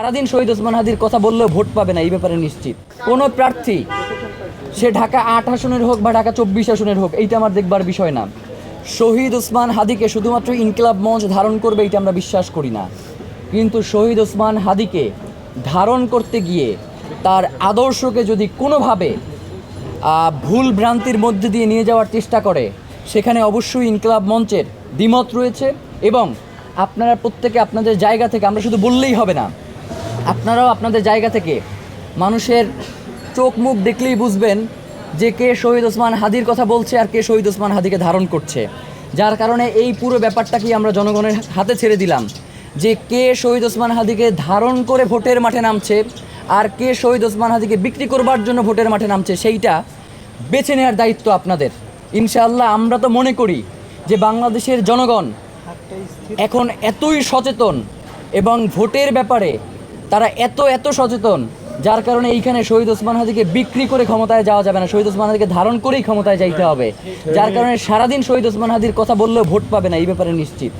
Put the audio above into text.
সারাদিন শহীদ ওসমান হাদির কথা বললেও ভোট পাবে না, এই ব্যাপারে নিশ্চিত। কোনো প্রার্থী সে ঢাকা ৮ আসনের হোক বা ঢাকা ২৪ আসনের হোক, এইটা আমার দেখবার বিষয় না। শহীদ ওসমান হাদিকে শুধুমাত্র ইনকিলাব মঞ্চ ধারণ করবে এইটা আমরা বিশ্বাস করি না, কিন্তু শহীদ ওসমান হাদিকে ধারণ করতে গিয়ে তার আদর্শকে যদি কোনোভাবে ভুল ভ্রান্তির মধ্যে দিয়ে নিয়ে যাওয়ার চেষ্টা করে, সেখানে অবশ্যই ইনকিলাব মঞ্চের দ্বিমত রয়েছে। এবং আপনারা প্রত্যেকে আপনাদের জায়গা থেকে, আমরা শুধু বললেই হবে না, আপনারাও আপনাদের জায়গা থেকে মানুষের চোখ মুখ দেখলেই বুঝবেন যে কে শহীদ ওসমান হাদির কথা বলছে আর কে শহীদ ওসমান হাদিকে ধারণ করছে। যার কারণে এই পুরো ব্যাপারটাকেই আমরা জনগণের হাতে ছেড়ে দিলাম, যে কে শহীদ ওসমান হাদিকে ধারণ করে ভোটের মাঠে নামছে আর কে শহীদ ওসমান হাদিকে বিক্রি করবার জন্য ভোটের মাঠে নামছে, সেইটা বেছে নেওয়ার দায়িত্ব আপনাদের। ইনশাআল্লাহ আমরা তো মনে করি যে বাংলাদেশের জনগণ এখন এতই সচেতন এবং ভোটের ব্যাপারে তারা এত সচেতন, যার কারণে এইখানে শহীদ ওসমান হাদিকে বিক্রি করে ক্ষমতায় যাওয়া যাবে না, শহীদ ওসমান হাদিকে ধারণ করেই ক্ষমতায় যাইতে হবে। যার কারণে সারাদিন শহীদ ওসমান হাদির কথা বললেও ভোট পাবে না, এই ব্যাপারে নিশ্চিত।